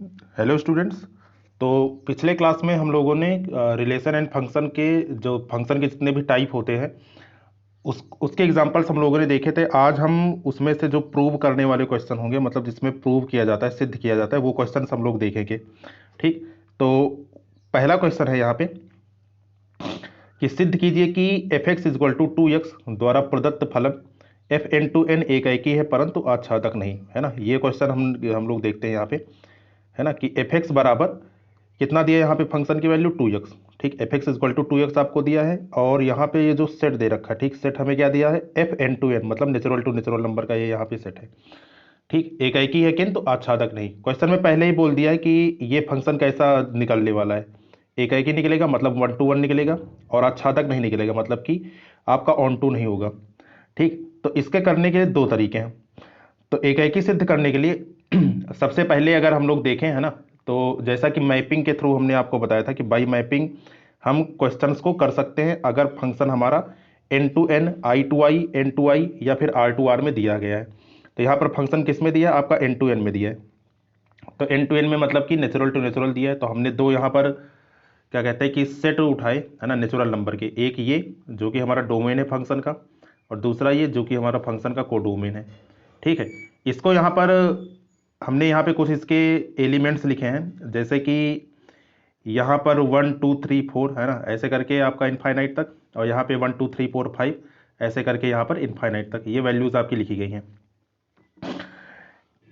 Hello students. तो पिछले class में हम लोगों ने रिलेशन एंड फंक्शन के जो फंक्शन के जितने भी टाइप होते हैं उसके एग्जांपल्स हम लोगों ने देखे थे। आज हम उसमें से जो प्रूव करने वाले क्वेश्चन होंगे, मतलब जिसमें प्रूव किया जाता है, सिद्ध किया जाता है, वो क्वेश्चन हम लोग देखेंगे। ठीक। तो पहला क्वेश्चन है यहाँ पे कि सिद्ध कीजिए कि F X is equal to two X द्वारा प्रदत्त फलन एफ एन टू एन एकाएकी है परंतु आच्छादक नहीं, है ना। ये क्वेश्चन हम लोग देखते हैं यहाँ पे, है ना, कि एफ एक्स बराबर कितना दिया है यहाँ पे फंक्शन की वैल्यू 2x। ठीक, F x equal to 2x आपको दिया है और यहाँ पे ये जो सेट दे रखा है, ठीक, सेट हमें क्या दिया है, एफ एन टू एन, मतलब नेचुरल टू नेचुरल नंबर का ये यहाँ पे सेट है। ठीक, एकाएकी है किंतु आच्छादक नहीं। क्वेश्चन में पहले ही बोल दिया है कि ये फंक्शन कैसा निकलने वाला है, एकाएकी निकलेगा मतलब 1 to 1 निकलेगा, और आच्छादक नहीं निकलेगा मतलब कि आपका ऑन टू नहीं होगा। ठीक, तो इसके करने के दो तरीके हैं। तो एकाएकी सिद्ध करने के लिए सबसे पहले अगर हम लोग देखें, है ना, तो जैसा कि मैपिंग के थ्रू हमने आपको बताया था कि बाई मैपिंग हम क्वेश्चंस को कर सकते हैं अगर फंक्शन हमारा N to N, I to I, N to I या फिर आर टू आर में दिया गया है। तो यहाँ पर फंक्शन किस में दिया है, आपका एन टू एन में दिया है। तो एन टू एन में मतलब कि नेचुरल टू नेचुरल दिया है, तो हमने दो यहाँ पर क्या कहते हैं कि सेट उठाए, है ना, नेचुरल नंबर के। एक ये जो कि हमारा डोमेन है फंक्शन का, और दूसरा ये जो कि हमारा फंक्शन का कोडोमेन है। ठीक है, इसको यहाँ पर हमने यहाँ पे कुछ इसके एलिमेंट्स लिखे हैं, जैसे कि यहाँ पर 1 2 3 4, है ना, ऐसे करके आपका इनफाइनाइट तक, और यहाँ पे 1 2 3 4 5 ऐसे करके यहाँ पर इनफाइनाइट तक ये वैल्यूज आपकी लिखी गई हैं।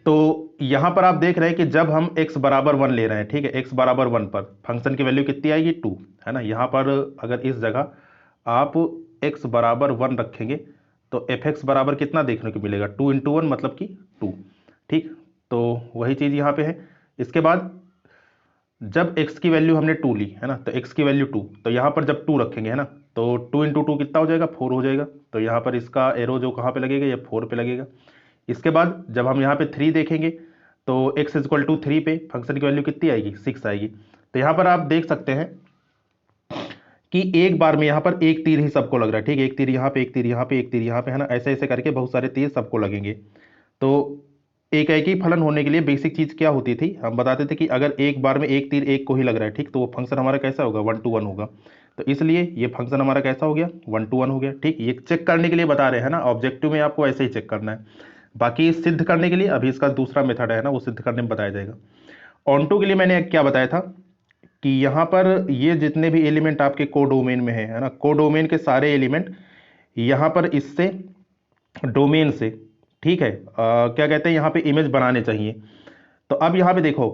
तो यहाँ पर आप देख रहे हैं कि जब हम x बराबर 1 ले रहे हैं, ठीक है, x बराबर 1 पर फंक्शन की वैल्यू कितनी आएगी, 2, है ना। यहाँ पर अगर इस जगह आप x बराबर 1 रखेंगे तो एफ एक्स बराबर कितना देखने को मिलेगा, 2 into 1 मतलब कि 2। ठीक, तो वही चीज़ यहाँ पे है। इसके बाद जब x की वैल्यू हमने 2 ली, है ना, तो x की वैल्यू 2, तो यहाँ पर जब 2 रखेंगे, है ना, तो 2 into 2 कितना हो जाएगा, 4 हो जाएगा। तो यहाँ पर इसका एरो जो कहाँ पे लगेगा, ये 4 पे लगेगा। इसके बाद जब हम यहाँ पे 3 देखेंगे तो x इक्वल टू 3 पे फंक्शन की वैल्यू कितनी आएगी, 6 आएगी। तो यहाँ पर आप देख सकते हैं कि एक बार में यहाँ पर एक तीर ही सबको लग रहा है। ठीक है, एक तीर यहाँ पे, एक तीर यहाँ पे, एक तीर यहाँ पे, है ना, ऐसे ऐसे करके बहुत सारे तीर सबको लगेंगे। तो एक एक ही फलन होने के लिए बेसिक चीज क्या होती थी, हम बताते थे कि अगर एक बार में एक तीर एक को ही लग रहा है, ठीक, तो वो फंक्शन हमारा कैसा होगा, 1 to 1 होगा। तो इसलिए ये फंक्शन हमारा कैसा हो गया, 1 to 1 हो गया। ठीक, ये चेक करने के लिए बता रहे हैं ना, ऑब्जेक्टिव में आपको ऐसे ही चेक करना है। बाकी सिद्ध करने के लिए अभी इसका दूसरा मेथड है ना, वो सिद्ध करने में बताया जाएगा। ऑनटू के लिए मैंने क्या बताया था कि यहाँ पर ये जितने भी एलिमेंट आपके कोडोमेन में है ना, कोडोमेन के सारे एलिमेंट यहाँ पर इससे डोमेन से, ठीक है, क्या कहते हैं, यहाँ पे इमेज बनाने चाहिए। तो अब यहाँ पे देखो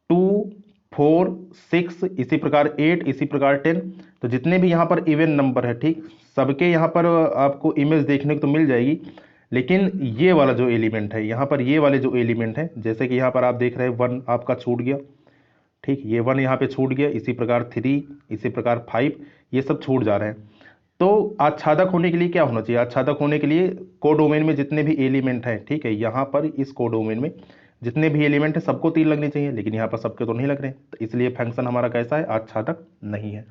2 4 6 इसी प्रकार 8 इसी प्रकार 10, तो जितने भी यहाँ पर इवन नंबर है, ठीक, सबके यहाँ पर आपको इमेज देखने को तो मिल जाएगी। लेकिन ये वाला जो एलिमेंट है यहाँ पर, ये वाले जो एलिमेंट है, जैसे कि यहाँ पर आप देख रहे हैं 1 आपका छूट गया। ठीक, ये 1 यहाँ पे छूट गया, इसी प्रकार 3, इसी प्रकार 5, ये सब छूट जा रहे हैं। तो आच्छादक होने के लिए क्या होना चाहिए, आच्छादक होने के लिए कोडोमेन में जितने भी एलिमेंट हैं, ठीक है, यहाँ पर इस कोडोमेन में जितने भी एलिमेंट है सबको तीर लगने चाहिए, लेकिन यहाँ पर सबके तो नहीं लग रहे, तो इसलिए फंक्शन हमारा कैसा है, आच्छादक नहीं है।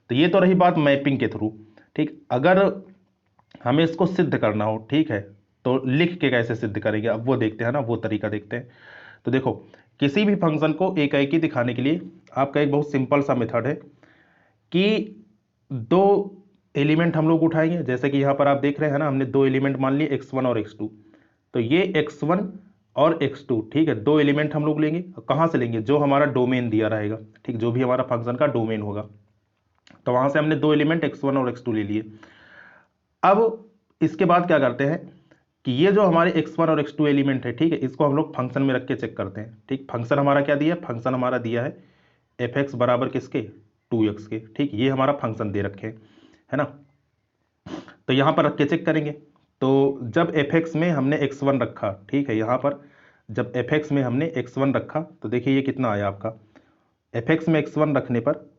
तो ये तो रही बात मैपिंग के थ्रू। ठीक, अगर हमें इसको सिद्ध करना हो, ठीक है, तो लिख के कैसे सिद्ध करेंगे, अब वो देखते हैं ना, वो तरीका देखते हैं। तो देखो, किसी भी फंक्शन को एकाएकी दिखाने के लिए आपका एक बहुत सिंपल सा मेथड है कि दो एलिमेंट हम लोग उठाएंगे, जैसे कि यहाँ पर आप देख रहे हैं ना, हमने दो एलिमेंट मान लिए x1 और x2। तो ये x1 और x2, ठीक है, दो एलिमेंट हम लोग लेंगे। कहाँ से लेंगे, जो हमारा डोमेन दिया रहेगा, ठीक, जो भी हमारा फंक्शन का डोमेन होगा, तो वहां से हमने दो एलिमेंट x1 और x2 ले लिए। अब इसके बाद क्या करते हैं कि ये जो हमारे x1 और x2 एलिमेंट है, ठीक है, इसको हम लोग फंक्शन में रख के चेक करते हैं। ठीक, फंक्शन हमारा क्या दिया है, फंक्शन हमारा दिया है एफ एक्स बराबर किसके, 2x के। ठीक, ये हमारा फंक्शन दे रखे हैं, है ना। तो यहां पर रख के चेक करेंगे। तो जब एफ एक्स में हमने x1 रखा, ठीक है, यहां पर जब एफ एक्स में हमने x1 रखा तो देखिए ये कितना आया आपका, एफ एक्स में x1 रखने पर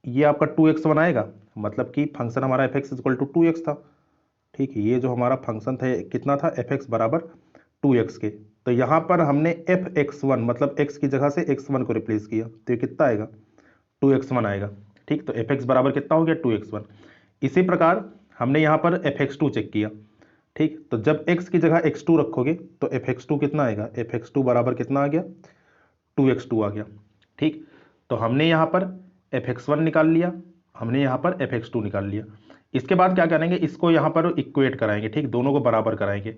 ये आपका 2x1 आएगा, मतलब कि फंक्शन हमारा F x equal to 2x था। ठीक है, ये जो हमारा फंक्शन था कितना था, एफ एक्स बराबर 2x के। तो यहाँ पर हमने एफ एक्स वन मतलब x की जगह से x1 को रिप्लेस किया, तो ये कितना आएगा, 2x1 आएगा। ठीक, तो एफ एक्स बराबर कितना हो गया, 2x1। इसी प्रकार हमने यहाँ पर एफ एक्स टू चेक किया। ठीक, तो जब x की जगह x2 रखोगे तो एफ एक्स टू कितना आएगा, एफ एक्स टू बराबर कितना आ गया, 2x2 आ गया। ठीक, तो हमने यहाँ पर fx1 निकाल लिया, हमने यहाँ पर fx2 निकाल लिया। इसके बाद क्या करेंगे, इसको यहाँ पर इक्वेट कराएंगे। ठीक, दोनों को बराबर कराएंगे।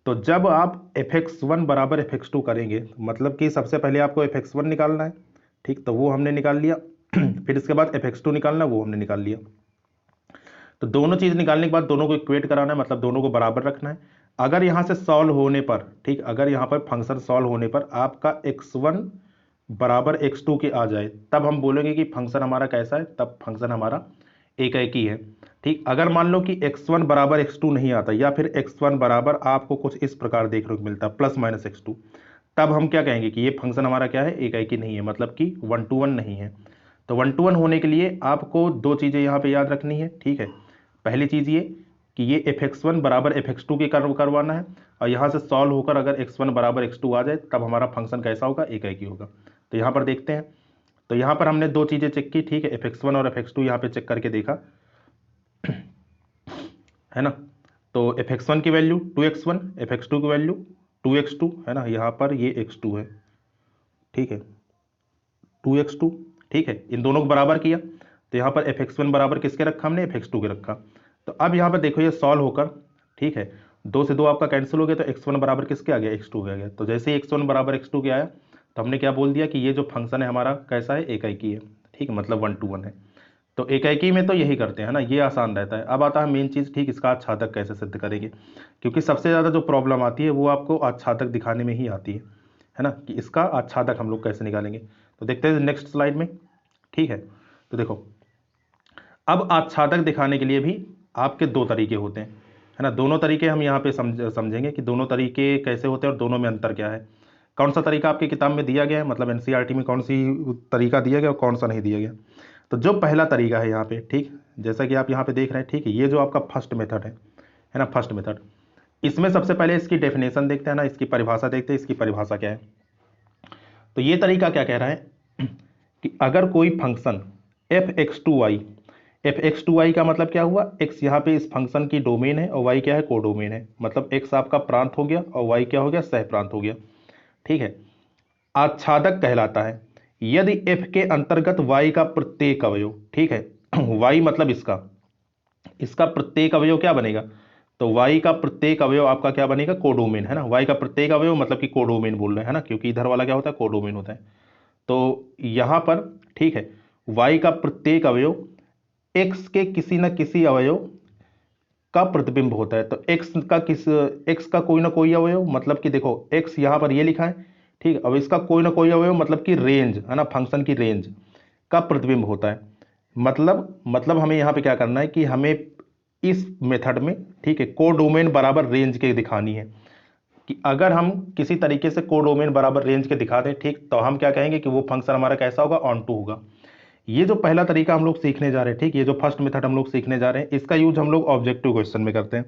तो जब आप fx1 बराबर fx2 करेंगे, मतलब कि सबसे पहले आपको fx1 निकालना है। ठीक, तो वो हमने निकाल लिया फिर इसके बाद fx2 निकालना है, वो हमने निकाल लिया। तो दोनों चीज निकालने के बाद दोनों को इक्वेट कराना है, मतलब दोनों को बराबर रखना है। अगर यहां से सॉल्व होने पर, ठीक, अगर यहां पर फंक्शन सॉल्व होने पर आपका x1 बराबर x2 के आ जाए, तब हम बोलेंगे कि फंक्शन हमारा कैसा है, तब फंक्शन हमारा एकाएकी है। ठीक, अगर मान लो कि x1 बराबर x2 नहीं आता, या फिर x1 बराबर आपको कुछ इस प्रकार देखने को मिलता है प्लस माइनस x2, तब हम क्या कहेंगे कि ये फंक्शन हमारा क्या है, एकाएकी नहीं है, मतलब कि 1 to 1 नहीं है। तो 1 to 1 होने के लिए आपको दो चीजें यहाँ पे याद रखनी है। ठीक है, पहली चीज ये कि ये fx1 बराबर fx2 के करवाना है, और यहाँ से सॉल्व होकर अगर x1 बराबर x2 आ जाए, तब हमारा फंक्शन कैसा होगा, एकाएकी होगा। तो यहाँ पर देखते हैं, तो यहाँ पर हमने दो चीजें चेक की। ठीक है, fx1 और fx2 यहाँ पे चेक करके देखा है ना। तो fx1 की वैल्यू 2x1, fx2 की वैल्यू 2x2 है ना, यहाँ पर ये x2 है। ठीक है, 2x2। ठीक है, इन दोनों को बराबर किया, तो यहाँ पर fx1 बराबर किसके रखा, हमने fx2 के रखा। तो अब यहाँ पर देखो ये सॉल्व होकर, ठीक है, 2 से 2 आपका कैंसिल हो गया, तो x1 बराबर किसके आ गया, x2 के आ गया। तो जैसे ही x1 बराबर x2 के आया, तो हमने क्या बोल दिया कि ये जो फंक्शन है हमारा कैसा है, एकाएकी है। ठीक है, मतलब 1 to 1 है। तो एकाएकी में तो यही करते हैं ना, ये आसान रहता है। अब आता है मेन चीज़, ठीक, इसका आच्छादक कैसे सिद्ध करेंगे, क्योंकि सबसे ज़्यादा जो प्रॉब्लम आती है वो आपको आच्छादक दिखाने में ही आती है ना, कि इसका आच्छादक हम लोग कैसे निकालेंगे। तो देखते हैं नेक्स्ट स्लाइड में। ठीक है, तो देखो अब आच्छादक दिखाने के लिए भी आपके दो तरीके होते हैं, है ना। दोनों तरीके हम यहाँ पे समझेंगे कि दोनों तरीके कैसे होते हैं और दोनों में अंतर क्या है। कौन सा तरीका आपकी किताब में दिया गया है, मतलब एनसीईआरटी में कौन सी तरीका दिया गया और कौन सा नहीं दिया गया। तो जो पहला तरीका है यहाँ पे, ठीक, जैसा कि आप यहाँ पे देख रहे हैं, ठीक है, ये जो आपका फर्स्ट मेथड है ना, फर्स्ट मेथड, इसमें सबसे पहले इसकी डेफिनेशन देखते हैं ना, इसकी परिभाषा देखते हैं, इसकी परिभाषा क्या है। तो ये तरीका क्या कह रहा है कि अगर कोई फंक्शन fx2y का मतलब क्या हुआ, x यहाँ पे इस फंक्शन की डोमेन है और y क्या है, कोडोमेन है, मतलब x आपका प्रांत हो गया और y क्या हो गया, सह प्रांत हो गया। ठीक है, आच्छादक कहलाता है यदि f के अंतर्गत y का प्रत्येक अवयव, ठीक है, y मतलब इसका प्रत्येक अवयव क्या बनेगा, तो y का प्रत्येक अवयव आपका क्या बनेगा, कोडोमेन, है ना। y का प्रत्येक अवयव मतलब कि कोडोमेन बोल रहे हैं, है ना, क्योंकि इधर वाला क्या होता है, कोडोमेन होता है। तो यहां पर, ठीक है, y का प्रत्येक अवयव x के किसी न किसी अवयव का प्रतिबिंब होता है। तो x का कोई ना कोई अवयव, मतलब कि देखो x यहां पर ये लिखा है, ठीक, अब इसका कोई ना कोई अवयव मतलब कि रेंज, है ना, फंक्शन की रेंज का प्रतिबिंब होता है। मतलब हमें यहाँ पे क्या करना है कि हमें इस मेथड में, ठीक है, कोडोमेन बराबर रेंज के दिखानी है, कि अगर हम किसी तरीके से कोडोमेन बराबर रेंज के दिखा दें, ठीक, तो हम क्या कहेंगे कि वो फंक्शन हमारा कैसा होगा, ऑन टू होगा। ये जो पहला तरीका हम लोग सीखने जा रहे हैं, ठीक, ये जो फर्स्ट मेथड हम लोग सीखने जा रहे हैं, इसका यूज हम लोग ऑब्जेक्टिव क्वेश्चन में करते हैं।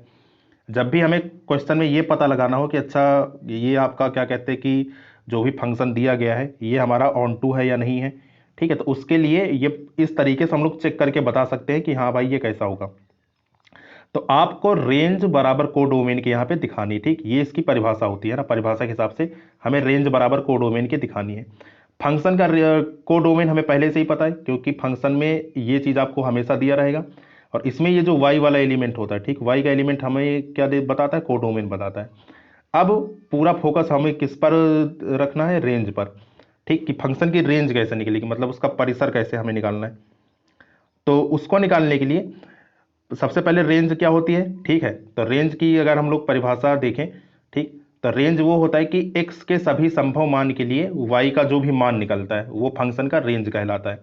जब भी हमें क्वेश्चन में ये पता लगाना हो कि अच्छा ये आपका क्या कहते हैं कि जो भी फंक्शन दिया गया है ये हमारा ऑन टू है या नहीं है, ठीक है, तो उसके लिए ये इस तरीके से हम लोग चेक करके बता सकते हैं कि हाँ भाई ये कैसा होगा। तो आपको रेंज बराबर कोडोमेन के यहाँ पे दिखानी, ठीक, ये इसकी परिभाषा होती है ना, परिभाषा के हिसाब से हमें रेंज बराबर कोडोमेन के दिखानी है। फंक्शन का कोडोमेन हमें पहले से ही पता है, क्योंकि फंक्शन में ये चीज़ आपको हमेशा दिया रहेगा, और इसमें ये जो y वाला एलिमेंट होता है, ठीक, y का एलिमेंट हमें क्या बताता है, कोडोमेन बताता है। अब पूरा फोकस हमें किस पर रखना है, रेंज पर, ठीक, कि फंक्शन की रेंज कैसे निकलेगी, मतलब उसका परिसर कैसे हमें निकालना है। तो उसको निकालने के लिए सबसे पहले रेंज क्या होती है, ठीक है, तो रेंज की अगर हम लोग परिभाषा देखें, ठीक, तो रेंज वो होता है कि x के सभी संभव मान के लिए y का जो भी मान निकलता है वो फंक्शन का रेंज कहलाता है।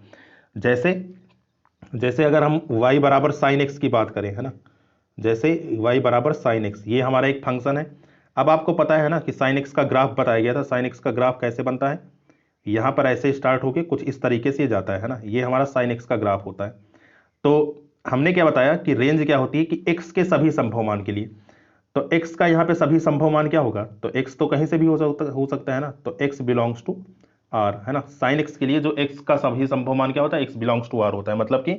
जैसे जैसे अगर हम y बराबर साइन एक्स की बात करें, है ना, जैसे y बराबर साइन एक्स, ये हमारा एक फंक्शन है। अब आपको पता है ना कि साइन एक्स का ग्राफ बताया गया था, साइन एक्स का ग्राफ कैसे बनता है, यहाँ पर ऐसे स्टार्ट होके कुछ इस तरीके से जाता है ना, ये हमारा साइन एक्स का ग्राफ होता है। तो हमने क्या बताया कि रेंज क्या होती है कि x के सभी संभव मान के लिए, तो x का यहाँ पे सभी संभव मान क्या होगा, तो x तो कहीं से भी हो सकता है ना, तो x बिलोंग्स टू r, है ना। साइन x के लिए जो x का सभी संभव मान क्या होता है, x बिलोंग्स टू r होता है, मतलब कि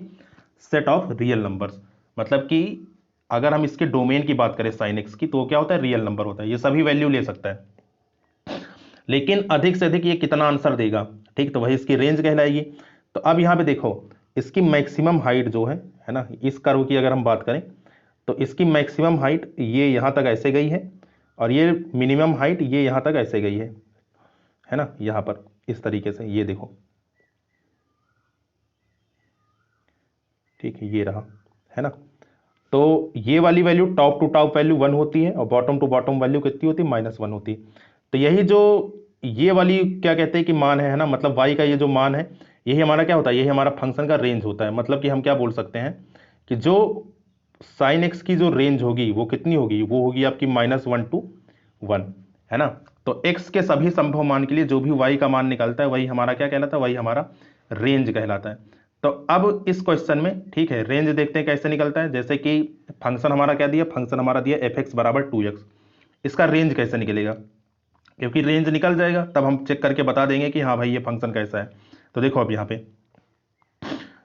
सेट ऑफ रियल नंबर्स, मतलब कि अगर हम इसके डोमेन की बात करें साइन x की, तो क्या होता है, रियल नंबर होता है, ये सभी वैल्यू ले सकता है। लेकिन अधिक से अधिक ये कितना आंसर देगा, ठीक, तो वही इसकी रेंज कहलाएगी। तो अब यहाँ पे देखो इसकी मैक्सिमम हाइट जो है ना, इस कर्व की अगर हम बात करें तो इसकी मैक्सिमम हाइट ये यहाँ तक ऐसे गई है और ये मिनिमम हाइट ये यहाँ तक ऐसे गई है ना, यहाँ पर इस तरीके से ये देखो, ठीक है, ये रहा, है ना। तो ये वाली value top to top value 1 होती है और बॉटम टू बॉटम वैल्यू कितनी होती है, -1 होती है। तो यही जो ये वाली क्या कहते हैं कि मान है ना, मतलब y का ये जो मान है यही हमारा क्या होता है, यही हमारा फंक्शन का रेंज होता है। मतलब कि हम क्या बोल सकते हैं कि जो साइन एक्स की जो रेंज होगी वो कितनी होगी, वो होगी आपकी -1 to 1, है ना। तो x के सभी संभव मान के लिए जो भी y का मान निकलता है वही हमारा क्या कहलाता है, वही हमारा रेंज कहलाता है। तो अब इस क्वेश्चन में, ठीक है, रेंज देखते हैं कैसे निकलता है। जैसे कि फंक्शन हमारा क्या दिया, फंक्शन हमारा दिया f(x) = 2x, इसका रेंज कैसे निकलेगा, क्योंकि रेंज निकल जाएगा तब हम चेक करके बता देंगे कि हाँ भाई ये फंक्शन कैसा है। तो देखो अब यहाँ पे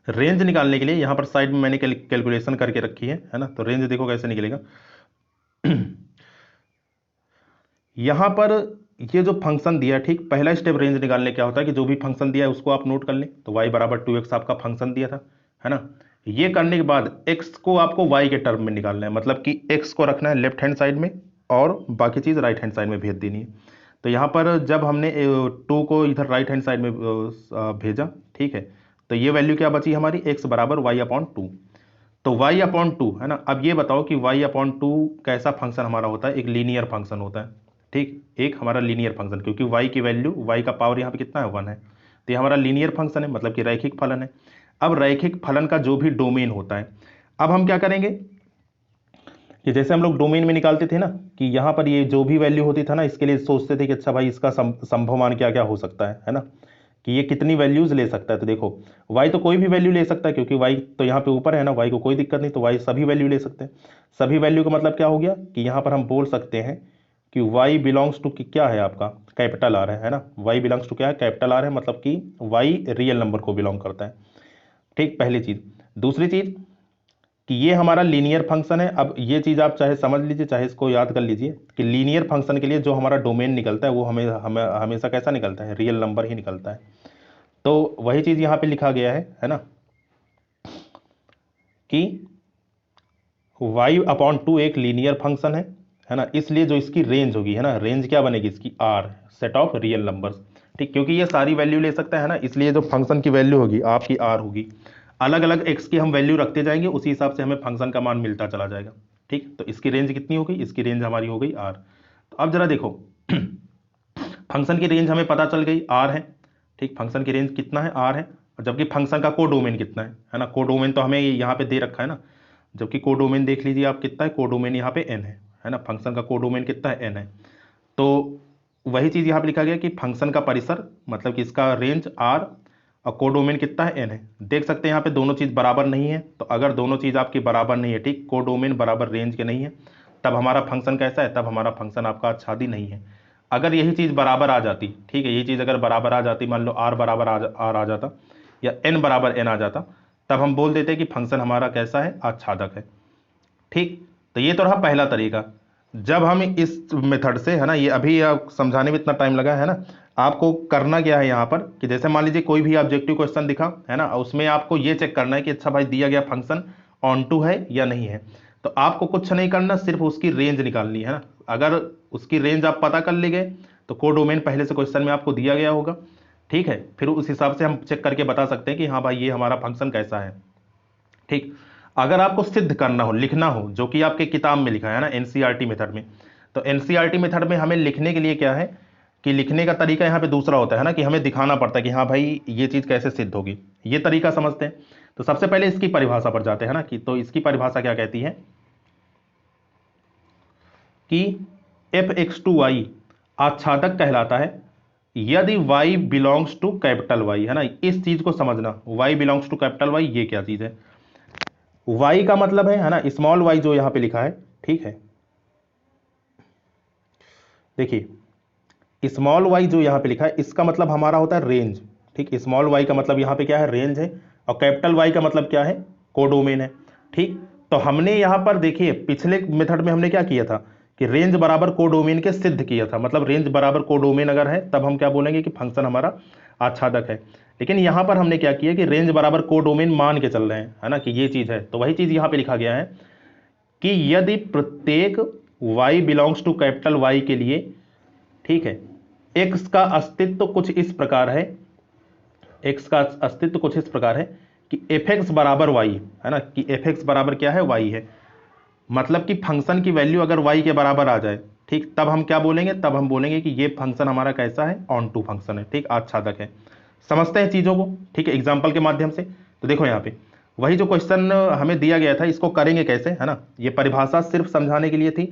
रेंज निकालने के लिए यहाँ पर साइड में मैंने कैलकुलेशन करके रखी है ना। तो रेंज देखो कैसे निकलेगा। यहाँ पर ये जो फंक्शन दिया, ठीक, पहला स्टेप रेंज निकालने क्या होता है कि जो भी फंक्शन दिया है उसको आप नोट कर लें। तो y = 2x आपका फंक्शन दिया था, है ना। ये करने के बाद x को आपको y के टर्म में निकालना है, मतलब कि x को रखना है लेफ्ट हैंड साइड में और बाकी चीज़ राइट हैंड साइड में भेज देनी है। तो यहाँ पर जब हमने 2 को इधर राइट हैंड साइड में भेजा, ठीक है, तो ये वैल्यू क्या बची हमारी, x = y/2। तो y/2, है ना। अब ये बताओ कि y/2 कैसा फंक्शन हमारा होता है, एक लीनियर फंक्शन होता है, ठीक, एक हमारा लीनियर फंक्शन, क्योंकि y की वैल्यू, y का पावर यहाँ पे कितना है, 1 है। तो ये हमारा लीनियर फंक्शन है, मतलब कि रैखिक फलन है। अब रैखिक फलन का जो भी डोमेन होता है, अब हम क्या करेंगे कि जैसे हम लोग डोमेन में निकालते थे ना कि यहाँ पर ये जो भी वैल्यू होती था ना, इसके लिए सोचते थे कि अच्छा भाई इसका संभव मान क्या क्या हो सकता है ना, कि ये कितनी वैल्यूज ले सकता है। तो देखो y तो कोई भी वैल्यू ले सकता है, क्योंकि y तो यहाँ पे ऊपर है ना, y को कोई दिक्कत नहीं, तो y सभी वैल्यू ले सकते हैं। सभी वैल्यू का मतलब क्या हो गया कि यहाँ पर हम बोल सकते हैं कि y बिलोंग्स टू क्या है, आपका कैपिटल आर है ना। y बिलोंग्स टू क्या है, कैपिटल आर है, मतलब कि y रियल नंबर को बिलोंग करता है, ठीक, पहली चीज। दूसरी चीज कि ये हमारा लीनियर फंक्शन है। अब ये चीज़ आप चाहे समझ लीजिए चाहे इसको याद कर लीजिए कि लीनियर फंक्शन के लिए जो हमारा डोमेन निकलता है वो हमें हमेशा कैसा निकलता है, रियल नंबर ही निकलता है। तो वही चीज़ यहाँ पे लिखा गया है ना, कि y/2 एक लीनियर फंक्शन है ना, इसलिए जो इसकी रेंज होगी, है ना, रेंज क्या बनेगी इसकी, r, set of real numbers, ठीक, क्योंकि ये सारी वैल्यू ले सकता है ना, इसलिए जो फंक्शन की वैल्यू होगी आपकी r होगी। अलग अलग x की हम वैल्यू रखते जाएंगे, उसी हिसाब से हमें फंक्शन का मान मिलता चला जाएगा, ठीक। तो इसकी रेंज कितनी हो गई, इसकी रेंज हमारी हो गई r। तो अब जरा देखो फंक्शन की रेंज हमें पता चल गई r है, ठीक, फंक्शन की रेंज कितना है, r है, और जबकि फंक्शन का कोडोमेन कितना है ना, कोडोमेन तो हमें यहाँ पे दे रखा है ना, जबकि कोडोमेन देख लीजिए आप कितना है, कोडोमेन यहाँ पे n है ना, फंक्शन का कोडोमेन कितना है, n है। तो वही चीज़ यहाँ पे लिखा गया कि फंक्शन का परिसर, मतलब कि इसका रेंज r और कोडोमेन कितना है, n है। देख सकते हैं यहाँ पे दोनों चीज़ बराबर नहीं है, तो अगर दोनों चीज़ आपकी बराबर नहीं है, ठीक, कोडोमेन बराबर रेंज के नहीं है, तब हमारा फंक्शन कैसा है, तब हमारा फंक्शन आपका आच्छादी नहीं है। अगर यही चीज़ बराबर आ जाती, ठीक है, यही चीज़ अगर बराबर आ जाती, मान लो r बराबर r आ जाता या n बराबर n आ जाता, तब हम बोल देते कि फंक्शन हमारा कैसा है, आच्छादक है, ठीक। तो ये तो रहा पहला तरीका। जब हम इस मेथड से, है ना, ये अभी आप समझाने में इतना टाइम लगा है ना, आपको करना क्या है यहाँ पर कि जैसे मान लीजिए कोई भी ऑब्जेक्टिव क्वेश्चन दिखा, है ना, उसमें आपको ये चेक करना है कि अच्छा भाई दिया गया फंक्शन ऑन टू है या नहीं है। तो आपको कुछ नहीं करना, सिर्फ उसकी रेंज निकालनी है ना। अगर उसकी रेंज आप पता कर ले गए तो कोडोमेन पहले से क्वेश्चन में आपको दिया गया होगा, ठीक है, फिर उस हिसाब से हम चेक करके बता सकते हैं कि हाँ भाई ये हमारा फंक्शन कैसा है, ठीक। अगर आपको सिद्ध करना हो, लिखना हो, जो कि आपके किताब में लिखा है ना एनसीईआरटी मेथड में, तो एनसीईआरटी मेथड में हमें लिखने के लिए क्या है कि लिखने का तरीका यहाँ पे दूसरा होता है ना, कि हमें दिखाना पड़ता है कि हाँ भाई ये चीज़ कैसे सिद्ध होगी, ये तरीका समझते हैं। तो सबसे पहले इसकी परिभाषा पर जाते हैं ना, कि तो इसकी परिभाषा क्या कहती है कि f(x)(y) आच्छादक कहलाता है यदि y belongs to capital Y, है ना। इस चीज को समझना, y belongs to capital Y ये क्या चीज है। y का मतलब है ना, स्मॉल y जो यहां पे लिखा है, ठीक है, देखिए स्मॉल y जो यहां पे लिखा है इसका मतलब हमारा होता है रेंज, ठीक। स्मॉल y का मतलब यहां पे क्या है, रेंज है, और कैपिटल Y का मतलब क्या है, कोडोमेन है, ठीक। तो हमने यहां पर देखिए पिछले मेथड में हमने क्या किया था कि रेंज बराबर कोडोमेन के सिद्ध किया था, मतलब रेंज बराबर कोडोमेन अगर है तब हम क्या बोलेंगे कि फंक्शन हमारा आच्छादक है। लेकिन यहाँ पर हमने क्या किया कि रेंज बराबर कोडोमेन मान के चल रहे हैं, है ना, कि ये चीज़ है। तो वही चीज़ यहाँ पे लिखा गया है कि यदि प्रत्येक y belongs to capital Y के लिए, ठीक है, x का अस्तित्व कुछ इस प्रकार है, x का अस्तित्व कुछ इस प्रकार है कि fx बराबर y, है ना, कि fx बराबर क्या है, y है, मतलब कि फंक्शन की वैल्यू अगर y के बराबर आ जाए, ठीक, तब हम क्या बोलेंगे, तब हम बोलेंगे कि ये फंक्शन हमारा कैसा है, ऑन टू फंक्शन है, ठीक, आच्छादक है। समझते हैं चीज़ों को, ठीक है, एग्जाम्पल के माध्यम से। तो देखो यहाँ पे वही जो क्वेश्चन हमें दिया गया था, इसको करेंगे कैसे, है ना, ये परिभाषा सिर्फ समझाने के लिए थी,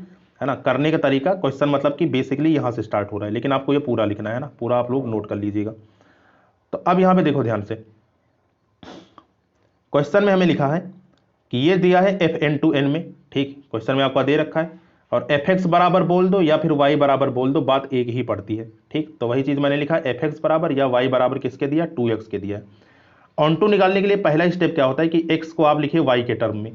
है ना, करने का तरीका क्वेश्चन मतलब कि बेसिकली यहाँ से स्टार्ट हो रहा है, लेकिन आपको ये पूरा लिखना है ना, पूरा आप लोग नोट कर लीजिएगा। तो अब यहाँ पे देखो ध्यान से, क्वेश्चन में हमें लिखा है कि ये दिया है fn में, ठीक, क्वेश्चन में आपका दे रखा है, और fx बराबर बोल दो या फिर y बराबर बोल दो, बात एक ही पड़ती है, ठीक। तो वही चीज़ मैंने लिखा है, fx बराबर या y बराबर किसके दिया, 2x के दिया है। ऑन टू निकालने के लिए पहला स्टेप क्या होता है कि x को आप लिखिए y के टर्म में,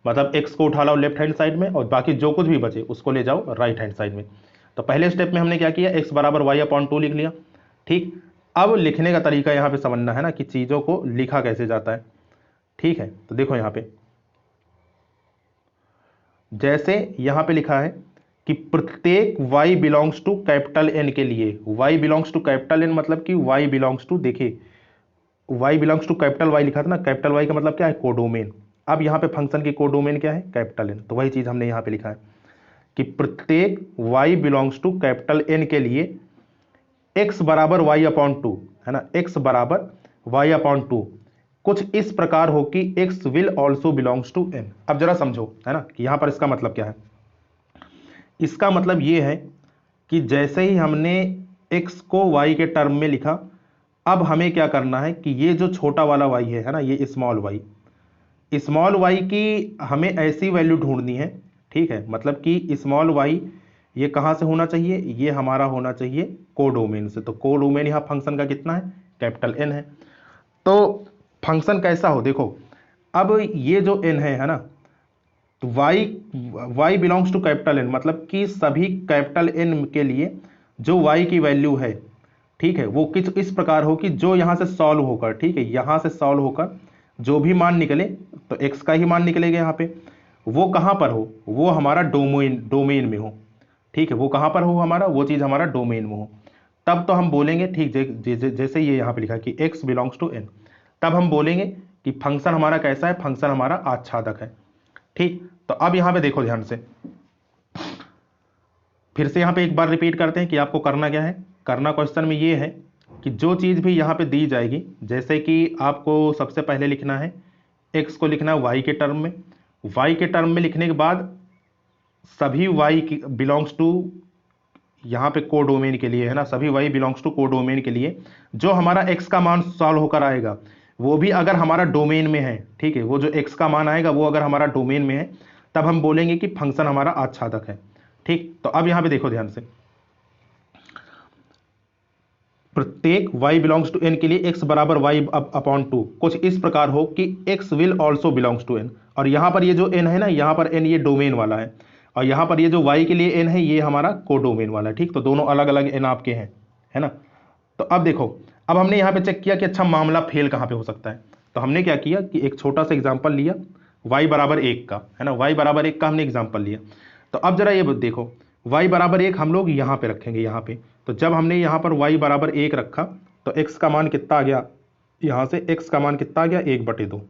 मतलब x को उठा लाओ लेफ्ट हैंड साइड में और बाकी जो कुछ भी बचे उसको ले जाओ राइट हैंड साइड में। तो पहले स्टेप में हमने क्या किया, x बराबर y अपॉन 2 लिख लिया, ठीक। अब लिखने का तरीका यहाँ पे समझना है ना कि चीज़ों को लिखा कैसे जाता है, ठीक है। तो देखो यहाँ पे जैसे यहाँ पे लिखा है कि प्रत्येक y belongs to capital N के लिए, y belongs to capital N मतलब कि y बिलोंग्स टू, देखिए y belongs to capital Y लिखा था ना, कैपिटल Y का मतलब क्या है, कोडोमेन। अब यहाँ पे फंक्शन की कोडोमेन क्या है, कैपिटल N। तो वही चीज़ हमने यहाँ पे लिखा है कि प्रत्येक y belongs to capital N के लिए x बराबर y अपॉन 2, है ना, x बराबर y अपॉन 2 कुछ इस प्रकार हो कि x will also belongs to n। अब जरा समझो, है ना, कि यहाँ पर इसका मतलब क्या है। इसका मतलब ये है कि जैसे ही हमने x को y के टर्म में लिखा, अब हमें क्या करना है कि ये जो छोटा वाला y है ना, ये स्मॉल y की हमें ऐसी वैल्यू ढूंढनी है, ठीक है, मतलब कि स्मॉल y ये कहाँ से होना चाहिए, ये हमारा होना चाहिए कोडोमेन से। तो कोडोमेन यहाँ फंक्शन का कितना है, कैपिटल N है। तो फंक्शन कैसा हो, देखो अब ये जो n है ना, तो y belongs to capital N मतलब कि सभी कैपिटल N के लिए जो y की वैल्यू है, ठीक है, वो किस इस प्रकार हो कि जो यहाँ से सॉल्व होकर, ठीक है, यहाँ से सॉल्व होकर जो भी मान निकले, तो x का ही मान निकलेगा यहाँ पे, वो कहाँ पर हो, वो हमारा डोमेन में हो, ठीक है, वो कहाँ पर हो हमारा, वो चीज़ हमारा डोमेन में हो। तब तो हम बोलेंगे, ठीक, जैसे ये यहाँ पे लिखा है कि x बिलोंग्स टू n, तब हम बोलेंगे कि फंक्शन हमारा कैसा है, फंक्शन हमारा आच्छादक है, ठीक। तो अब यहाँ पे देखो ध्यान से, फिर से यहाँ पे एक बार रिपीट करते हैं कि आपको करना क्या है। करना क्वेश्चन में ये है कि जो चीज़ भी यहाँ पे दी जाएगी, जैसे कि आपको सबसे पहले लिखना है x को लिखना है y के टर्म में, y के टर्म में लिखने के बाद सभी y बिलोंग्स टू यहाँ पे कोडोमेन के लिए, है ना, सभी y बिलोंग्स टू कोडोमेन के लिए जो हमारा x का मान सॉल्व होकर आएगा, वो भी अगर हमारा डोमेन में है, ठीक है, वो जो x का मान आएगा वो अगर हमारा डोमेन में है, तब हम बोलेंगे कि फंक्शन हमारा आच्छादक है, ठीक। तो अब यहाँ पे देखो ध्यान से, प्रत्येक y बिलोंग्स टू n के लिए x बराबर y अपॉन 2 कुछ इस प्रकार हो कि x will also belongs to n। और यहाँ पर ये जो n है ना, यहाँ पर n ये डोमेन वाला है, और यहाँ पर ये जो y के लिए n है ये हमारा कोडोमेन वाला है, ठीक। तो दोनों अलग अलग n आपके हैं, है ना। तो अब देखो, अब हमने यहाँ पे चेक किया कि अच्छा मामला फेल कहाँ पे हो सकता है। तो हमने क्या किया कि एक छोटा सा एग्जाम्पल लिया y बराबर 1 का, है ना, y बराबर 1 का हमने एग्जाम्पल लिया। तो अब जरा ये देखो, y बराबर 1 हम लोग यहाँ पे रखेंगे, यहाँ पे। तो जब हमने यहाँ पर y बराबर 1 रखा तो x का मान कितना आ गया, यहाँ से x का मान कितना आ गया, 1/2।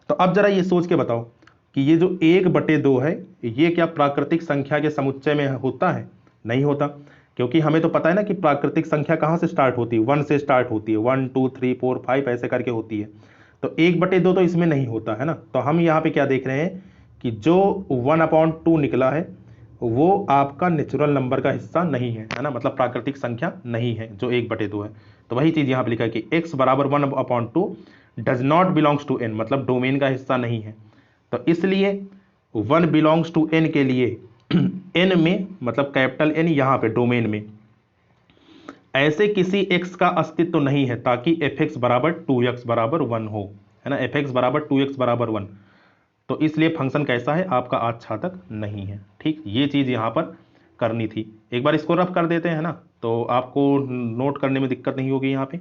तो अब जरा ये सोच के बताओ कि ये जो 1/2 है, ये क्या प्राकृतिक संख्या के समुच्चय में होता है, नहीं होता, क्योंकि हमें तो पता है ना कि प्राकृतिक संख्या कहाँ से स्टार्ट होती है, 1 से स्टार्ट होती है, 1 2 3 4 5 ऐसे करके होती है। तो 1/2 तो इसमें नहीं होता है ना। तो हम यहाँ पे क्या देख रहे हैं कि जो 1/2 निकला है वो आपका नेचुरल नंबर का हिस्सा नहीं है ना, मतलब प्राकृतिक संख्या नहीं है जो 1/2 है। तो वही चीज़ यहाँ पे लिखा है कि x बराबर 1/2 does not belongs to n, मतलब डोमेन का हिस्सा नहीं है। तो इसलिए 1 बिलोंग्स टू n के लिए n में, मतलब कैपिटल N यहाँ पे डोमेन में, ऐसे किसी x का अस्तित्व नहीं है ताकि fx बराबर 2x बराबर 1 हो, है ना, fx बराबर 2x बराबर 1। तो इसलिए फंक्शन कैसा है आपका आच्छादक नहीं है। ठीक, ये चीज़ यहाँ पर करनी थी। एक बार इसको रफ कर देते हैं ना, तो आपको नोट करने में दिक्कत नहीं होगी यहाँ पे।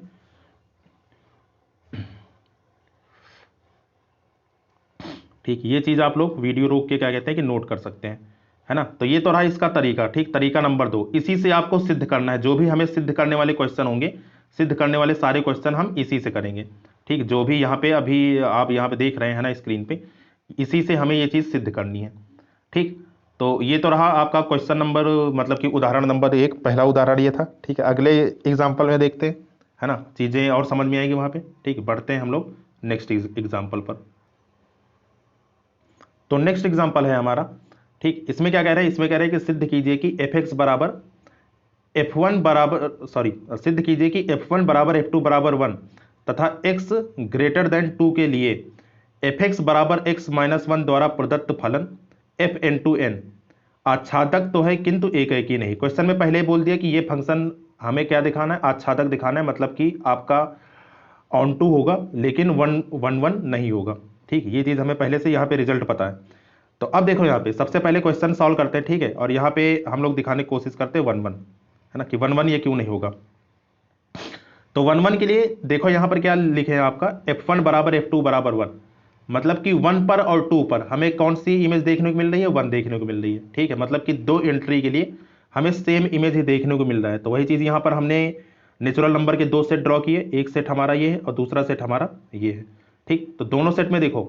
ठीक, ये चीज़ आप लोग वीडियो रोक के क्या कहते हैं कि नोट कर सकते हैं, है ना। तो ये तो रहा इसका तरीका। ठीक, तरीका नंबर 2, इसी से आपको सिद्ध करना है। जो भी हमें सिद्ध करने वाले क्वेश्चन होंगे, सिद्ध करने वाले सारे क्वेश्चन हम इसी से करेंगे। ठीक, जो भी यहाँ पे अभी आप यहाँ पे देख रहे हैं ना स्क्रीन पे, इसी से हमें ये चीज़ सिद्ध करनी है। ठीक, तो ये तो रहा आपका क्वेश्चन नंबर, मतलब कि उदाहरण नंबर 1, पहला उदाहरण ये था। ठीक है, अगले एग्जाम्पल में देखते हैं, है ना, चीज़ें और समझ में आएगी वहाँ पे। ठीक, बढ़ते हैं हम लोग नेक्स्ट एग्जाम्पल पर। तो नेक्स्ट एग्जाम्पल है हमारा। ठीक, इसमें क्या कह रहे हैं, इसमें कह रहे हैं कि सिद्ध कीजिए कि f(x) बराबर f1 बराबर सिद्ध कीजिए कि f1 बराबर f2 बराबर 1 तथा x ग्रेटर देन 2 के लिए f(x) बराबर x माइनस 1 द्वारा प्रदत्त फलन f(n)(n) आच्छादक तो है किंतु एकैकी नहीं। क्वेश्चन में पहले ही बोल दिया कि ये फंक्शन हमें क्या दिखाना है, आच्छादक दिखाना है, मतलब कि आपका ऑन टू होगा लेकिन 1 नहीं होगा। ठीक, ये चीज़ हमें पहले से यहाँ पे रिजल्ट पता है। तो अब देखो यहाँ पे सबसे पहले क्वेश्चन सॉल्व करते हैं। ठीक है, और यहाँ पे हम लोग दिखाने की कोशिश करते हैं 1 1, है ना, कि 1 ये क्यों नहीं होगा। तो 1 के लिए देखो यहाँ पर क्या लिखे हैं आपका, f1 बराबर f2 बराबर 1, मतलब कि 1 पर और 2 पर हमें कौन सी इमेज देखने को मिल रही है, 1 देखने को मिल रही है। ठीक है, मतलब कि दो एंट्री के लिए हमें सेम इमेज ही देखने को मिल रहा है। तो वही चीज़ यहाँ पर हमने नेचुरल नंबर के 2 सेट ड्रॉ किए, एक सेट हमारा ये है और दूसरा सेट हमारा ये है। ठीक, तो दोनों सेट में देखो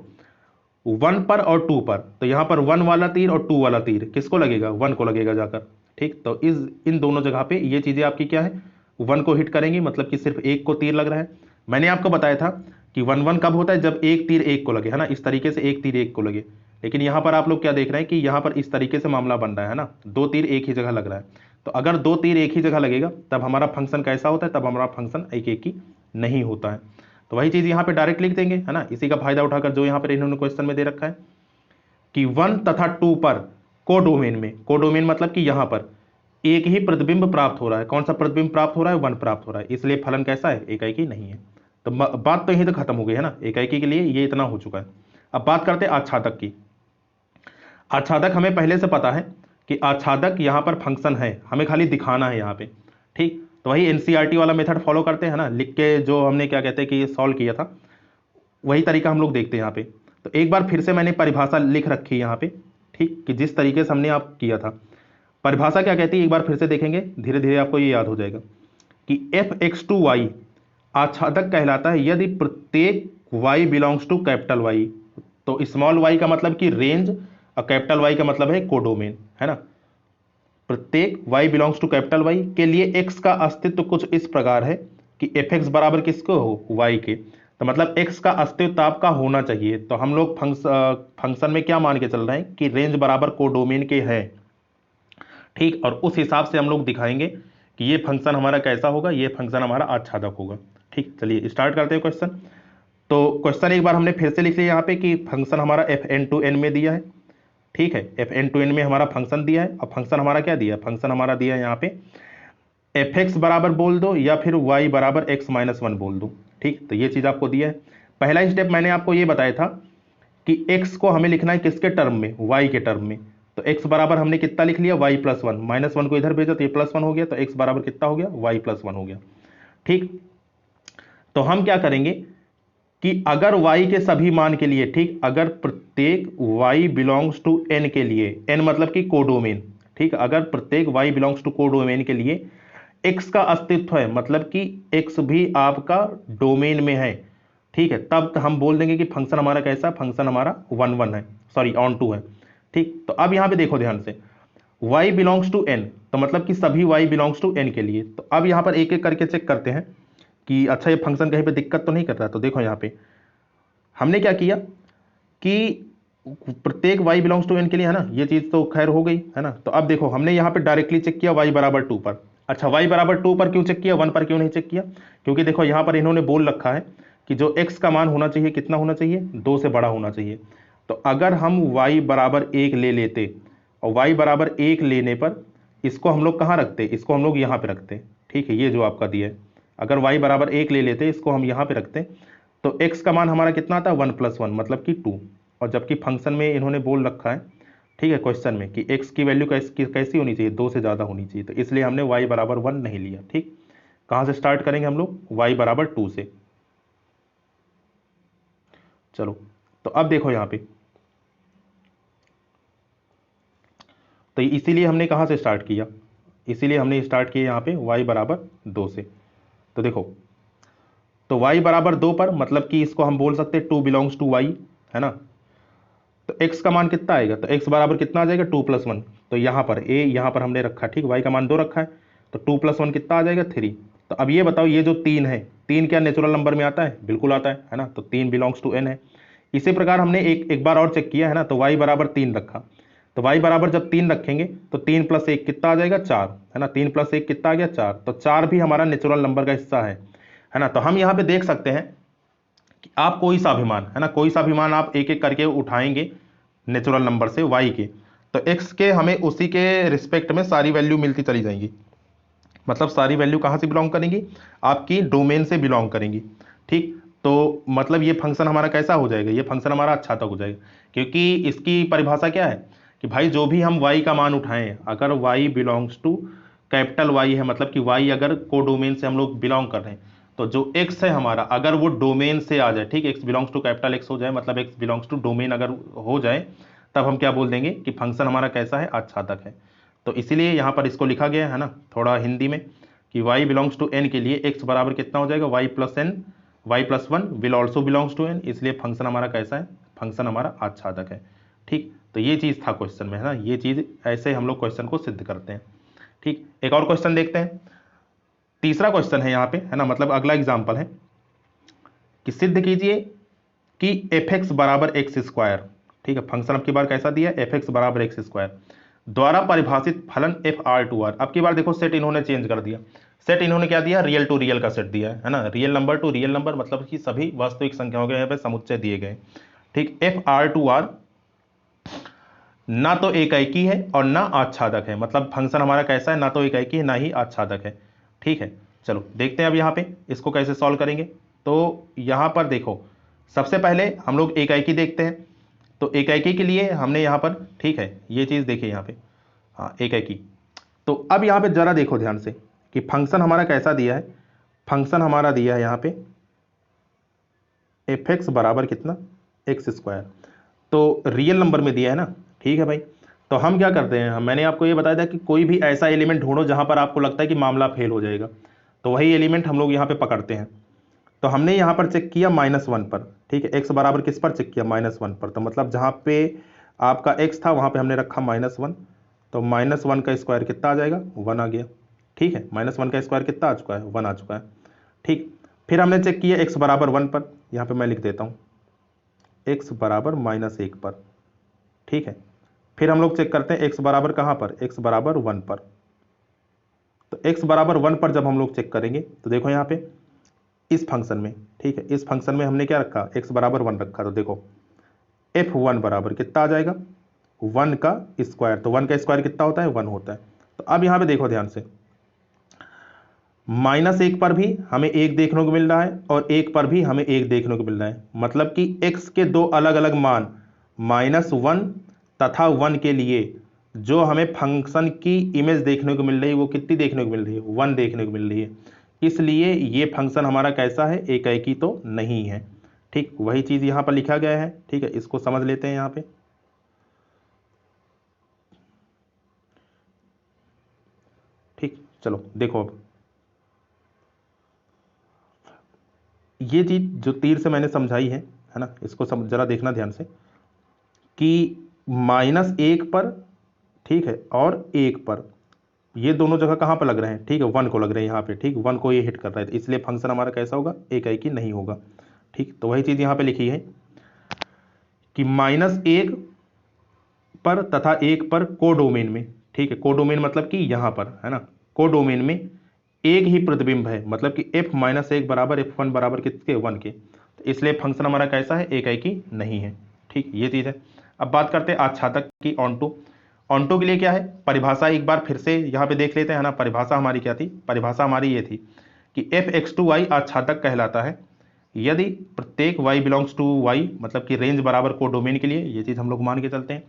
1 पर और 2 पर, तो यहाँ पर 1 वाला तीर और 2 वाला तीर किसको लगेगा, 1 को लगेगा जाकर। ठीक, तो इन दोनों जगह पे ये चीज़ें आपकी क्या है, 1 को हिट करेंगी, मतलब कि सिर्फ एक को तीर लग रहा है। मैंने आपको बताया था कि 1 कब होता है, जब एक तीर एक को लगे, है ना, इस तरीके से एक तीर एक को लगे। लेकिन यहाँ पर आप लोग क्या देख रहे हैं कि यहाँ पर इस तरीके से मामला बन रहा है ना, 2 तीर एक ही जगह लग रहा है। तो अगर 2 तीर एक ही जगह लगेगा तब हमारा फंक्शन कैसा होता है, तब हमारा फंक्शन एक ही नहीं होता है। तो वही चीज़ यहाँ पे डायरेक्ट लिख देंगे, है ना, इसी का फायदा उठाकर जो यहाँ पर इन्होंने क्वेश्चन में दे रखा है कि 1 तथा 2 पर कोडोमेन में, कोडोमेन मतलब कि यहाँ पर एक ही प्रतिबिंब प्राप्त हो रहा है। कौन सा प्रतिबिंब प्राप्त हो रहा है, 1 प्राप्त हो रहा है, इसलिए फलन कैसा है, एकाकी नहीं है। तो बात तो यहीं तो खत्म हो गई, है ना, एकाकी के लिए ये इतना हो चुका है। अब बात करते हैं आच्छादक की। आच्छादक हमें पहले से पता है कि आच्छादक यहाँ पर फंक्शन है, हमें खाली दिखाना है यहाँ पे। ठीक, तो वही एनसीईआरटी वाला मेथड फॉलो करते हैं ना, लिख के जो हमने क्या कहते हैं कि सॉल्व किया था, वही तरीका हम लोग देखते हैं यहाँ पे। तो एक बार फिर से मैंने परिभाषा लिख रखी है यहाँ पे। ठीक, कि जिस तरीके से हमने आप किया था, परिभाषा क्या कहती है, एक बार फिर से देखेंगे, धीरे धीरे आपको ये याद हो जाएगा कि f(x)(y) आच्छादक कहलाता है यदि प्रत्येक y belongs to capital Y। तो स्मॉल y का मतलब कि रेंज और कैपिटल Y का मतलब है कोडोमेन, है ना। प्रत्येक y belongs to capital Y के लिए x का अस्तित्व कुछ इस प्रकार है कि f(x) बराबर किसको हो, y के। तो मतलब x का अस्तित्व आपका होना चाहिए। तो हम लोग फंक्शन में क्या मान के चल रहे हैं कि रेंज बराबर कोडोमेन के है। ठीक, और उस हिसाब से हम लोग दिखाएंगे कि ये फंक्शन हमारा कैसा होगा, ये फंक्शन हमारा आच्छादक होगा। ठीक, चलिए स्टार्ट करते हैं क्वेश्चन। तो क्वेश्चन एक बार हमने फिर से लिख लिया यहाँ पे कि फंक्शन हमारा fn(n) में दिया है। ठीक है, fn(n) में हमारा फंक्शन दिया है। अब फंक्शन हमारा क्या दिया है, फंक्शन हमारा दिया है यहाँ पे f(x) बराबर बोल दो या फिर y बराबर x माइनस 1 बोल दो। ठीक, तो ये चीज़ आपको दिया है। पहला स्टेप मैंने आपको ये बताया था कि x को हमें लिखना है किसके टर्म में, y के टर्म में। तो x बराबर हमने कितना लिख लिया, y प्लस 1, माइनस 1 को इधर भेजा तो ये प्लस 1 हो गया, तो x बराबर कितना हो गया, y प्लस 1 हो गया। ठीक, तो हम क्या करेंगे कि अगर y के सभी मान के लिए, ठीक, अगर प्रत्येक y बिलोंग्स टू n के लिए, n मतलब कि कोडोमेन, ठीक, अगर प्रत्येक y बिलोंग्स टू कोडोमेन के लिए x का अस्तित्व है, मतलब कि x भी आपका डोमेन में है, ठीक है, तब हम बोल देंगे कि फंक्शन हमारा कैसा, फंक्शन हमारा 1 है, सॉरी ऑन टू है। ठीक, तो अब यहां पे देखो ध्यान से, y बिलोंग्स टू n, तो मतलब कि सभी y बिलोंग्स टू n के लिए। तो अब यहां पर एक एक करके चेक करते हैं कि अच्छा ये फंक्शन कहीं पे दिक्कत तो नहीं कर रहा। तो देखो यहाँ पे हमने क्या किया कि प्रत्येक y बिलोंग्स टू n के लिए, है ना, ये चीज तो खैर हो गई, है ना। तो अब देखो हमने यहाँ पे डायरेक्टली चेक किया y बराबर 2 पर। अच्छा, y बराबर 2 पर क्यों चेक किया, 1 पर क्यों नहीं चेक किया, क्योंकि देखो यहाँ पर इन्होंने बोल रखा है कि जो x का मान होना चाहिए कितना होना चाहिए, 2 से बड़ा होना चाहिए। तो अगर हम y बराबर 1 ले लेते और y बराबर 1 लेने पर इसको हम लोग कहाँ रखते, इसको हम लोग यहाँ पे रखते। ठीक है, ये जो आपका दिया है, अगर y बराबर 1 ले लेते, इसको हम यहाँ पे रखते, तो x का मान हमारा कितना आता है, 1 प्लस 1 मतलब कि 2। और जबकि फंक्शन में इन्होंने बोल रखा है, ठीक है, क्वेश्चन में कि x की वैल्यू कैसी होनी चाहिए, 2 से ज़्यादा होनी चाहिए, तो इसलिए हमने y बराबर 1 नहीं लिया। ठीक, कहाँ से स्टार्ट करेंगे हम लोग, y बराबर 2 से। चलो, तो अब देखो यहाँ पे, तो इसीलिए हमने कहाँ से स्टार्ट किया, इसीलिए हमने स्टार्ट किया यहाँ पे y बराबर 2 से। तो देखो, तो y बराबर 2 पर मतलब कि इसको हम बोल सकते हैं 2 बिलोंग्स टू y, है ना। तो x का मान कितना आएगा, तो x बराबर कितना आ जाएगा, 2 + 1। तो यहाँ पर a यहाँ पर हमने रखा, ठीक, y का मान 2 रखा है, तो 2 + 1 कितना आ जाएगा, 3। तो अब ये बताओ, ये जो 3 है, 3 क्या नेचुरल नंबर में आता है, बिल्कुल आता है ना। तो 3 बिलोंग्स टू n है। इसी प्रकार हमने एक बार और चेक किया है ना, तो y बराबर 3 रखा। तो y बराबर जब 3 रखेंगे तो 3 + 1 कितना आ जाएगा, 4, है ना। 3 + 1 कितना आ गया, 4। तो 4 भी हमारा नेचुरल नंबर का हिस्सा है ना। तो हम यहाँ पे देख सकते हैं कि आप कोई सा भी मान, है ना, कोई सा भी मान आप एक एक करके उठाएंगे नेचुरल नंबर से y के, तो x के हमें उसी के रिस्पेक्ट में सारी वैल्यू मिलती चली जाएंगी। मतलब सारी वैल्यू कहाँ से बिलोंग करेंगी, आपकी डोमेन से बिलोंग करेंगी। ठीक, तो मतलब ये फंक्शन हमारा कैसा हो जाएगा, ये फंक्शन हमारा अच्छा तक हो जाएगा, क्योंकि इसकी परिभाषा क्या है कि भाई जो भी हम y का मान उठाएं, अगर y belongs to capital Y है, मतलब कि y अगर कोडोमेन से हम लोग बिलोंग कर रहे हैं, तो जो x है हमारा, अगर वो डोमेन से आ जाए, ठीक, x belongs to capital X हो जाए, मतलब x बिलोंग्स टू डोमेन अगर हो जाए, तब हम क्या बोल देंगे कि फंक्शन हमारा कैसा है, अच्छा तक है। तो इसीलिए यहाँ पर इसको लिखा गया है ना थोड़ा हिंदी में, कि y बिलोंग्स टू n के लिए x बराबर कितना हो जाएगा, y + n, y + 1 will also belongs to n, इसलिए फंक्शन हमारा कैसा है, फंक्शन हमारा अच्छा तक है। ठीक, तो ये चीज़ था क्वेश्चन में, है ना, ये चीज़ ऐसे हम लोग क्वेश्चन को सिद्ध करते हैं। ठीक, एक और क्वेश्चन देखते हैं, तीसरा क्वेश्चन है यहाँ पे, है ना, मतलब अगला एग्जाम्पल है कि सिद्ध कीजिए कि f(x) बराबर x², ठीक है, फंक्शन अब की बार कैसा दिया, f(x) बराबर x² द्वारा परिभाषित फलन FR2R। अब की बार देखो सेट इन्होंने चेंज कर दिया, सेट इन्होंने क्या दिया, रियल टू रियल का सेट दिया है ना, real number two real number, मतलब कि सभी वास्तविक संख्याओं के यहाँ पे समुच्चय दिए गए। ठीक, FR2R ना तो एकाएकी है और ना आच्छादक है, मतलब फंक्शन हमारा कैसा है, ना तो एकाएकी है ना ही आच्छादक है। ठीक है, चलो देखते हैं अब यहाँ पे इसको कैसे सॉल्व करेंगे। तो यहाँ पर देखो, सबसे पहले हम लोग एकाएकी देखते हैं। तो एकाएकी के लिए हमने यहाँ पर, ठीक है, ये चीज़ देखिए यहाँ पे, हाँ एकाएकी। तो अब यहाँ पे जरा देखो ध्यान से कि फंक्शन हमारा कैसा दिया है, फंक्शन हमारा दिया है यहाँ पे f(x) बराबर कितना, x², तो रियल नंबर में दिया है ना। ठीक है भाई, तो हम क्या करते हैं, मैंने आपको ये बताया था कि कोई भी ऐसा एलिमेंट ढूंढो जहां पर आपको लगता है कि मामला फेल हो जाएगा, तो वही एलिमेंट हम लोग यहाँ पे पकड़ते हैं। तो हमने यहाँ पर चेक किया -1 पर, ठीक है, x बराबर किस पर चेक किया, -1 पर, तो मतलब जहाँ पे आपका x था वहाँ पे हमने रखा -1, तो -1 का स्क्वायर कितना आ जाएगा, 1 आ गया। ठीक है, -1 का स्क्वायर कितना आ चुका है, 1 आ चुका है। ठीक, फिर हमने चेक किया x बराबर 1 पर, यहाँ पे मैं लिख देता हूँ x बराबर -1 पर। ठीक है, फिर हम लोग चेक करते हैं x बराबर कहाँ पर, x बराबर 1 पर। तो x बराबर 1 पर जब हम लोग चेक करेंगे तो देखो यहाँ पे इस फंक्शन में, ठीक है, इस फंक्शन में हमने क्या रखा, x बराबर 1 रखा, तो देखो f1 बराबर कितना आ जाएगा, 1 का स्क्वायर, तो 1 का स्क्वायर कितना होता है, 1 होता है। तो अब यहाँ पे देखो ध्यान से, -1 पर भी हमें 1 देखने को मिल रहा है और 1 पर भी हमें 1 देखने को मिल रहा है, मतलब कि x के दो अलग अलग मान -1 तथा 1 के लिए जो हमें फंक्शन की इमेज देखने को मिल रही है, वो कितनी देखने को मिल रही है, 1 देखने को मिल रही है। इसलिए ये फंक्शन हमारा कैसा है, एकाएकी तो नहीं है। ठीक, वही चीज़ यहाँ पर लिखा गया है। ठीक है, इसको समझ लेते हैं यहाँ पे। ठीक, चलो देखो अब ये चीज़ जो तीर से मैंने समझाई है ना, इसको जरा देखना ध्यान से कि -1 पर, ठीक है, और 1 पर, ये दोनों जगह कहाँ पर लग रहे हैं, ठीक है, 1 को लग रहे हैं यहाँ पे। ठीक, 1 को ये हिट कर रहा है, तो इसलिए फंक्शन हमारा कैसा होगा, एकाएकी नहीं होगा। ठीक, तो वही चीज़ यहाँ पे लिखी है कि -1 पर तथा 1 पर कोडोमेन में, ठीक है, कोडोमेन मतलब कि यहाँ पर, है ना, कोडोमेन में एक ही प्रतिबिंब है, मतलब कि f-1 बराबर f1 बराबर किसके, 1 के, तो इसलिए फंक्शन हमारा कैसा है, एकाएकी नहीं है। ठीक, ये चीज़ है। अब बात करते हैं आच्छादक की, ऑनटू। ऑनटू के लिए क्या है, परिभाषा एक बार फिर से यहाँ पे देख लेते हैं ना। परिभाषा हमारी क्या थी, परिभाषा हमारी ये थी कि f(x2y) आच्छादक कहलाता है यदि प्रत्येक y बिलोंग्स टू y, मतलब कि रेंज बराबर को डोमेन के लिए, ये चीज हम लोग मान के चलते हैं,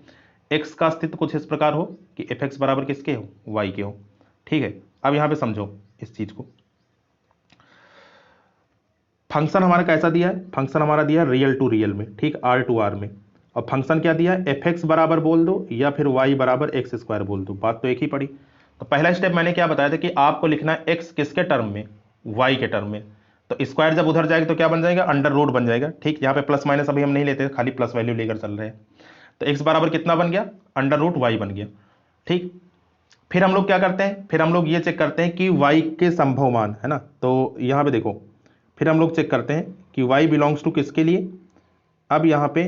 x का अस्तित्व कुछ इस प्रकार हो कि f(x) बराबर किसके हो, y के हो। ठीक है, अब यहां पे समझो इस चीज को। फंक्शन हमारा कैसा दिया है, फंक्शन हमारा दिया है रियल टू रियल में, ठीक, r टू r में। और फंक्शन क्या दिया है, f(x) बराबर बोल दो या फिर y बराबर x स्क्वायर बोल दो, बात तो एक ही पड़ी। तो पहला स्टेप मैंने क्या बताया था कि आपको लिखना है x किसके टर्म में, y के टर्म में। तो स्क्वायर जब उधर जाएगा तो क्या बन जाएगा, अंडर रूट बन जाएगा। ठीक, यहाँ पे प्लस माइनस अभी हम नहीं लेते, खाली प्लस वैल्यू लेकर चल रहे हैं। तो x बराबर कितना बन गया, अंडर रूट y बन गया। ठीक, फिर हम लोग क्या करते हैं, फिर हम लोग ये चेक करते हैं कि y के संभव मान, है ना। तो यहाँ पे देखो, फिर हम लोग चेक करते हैं कि y बिलोंग्स टू किसके लिए। अब यहाँ पे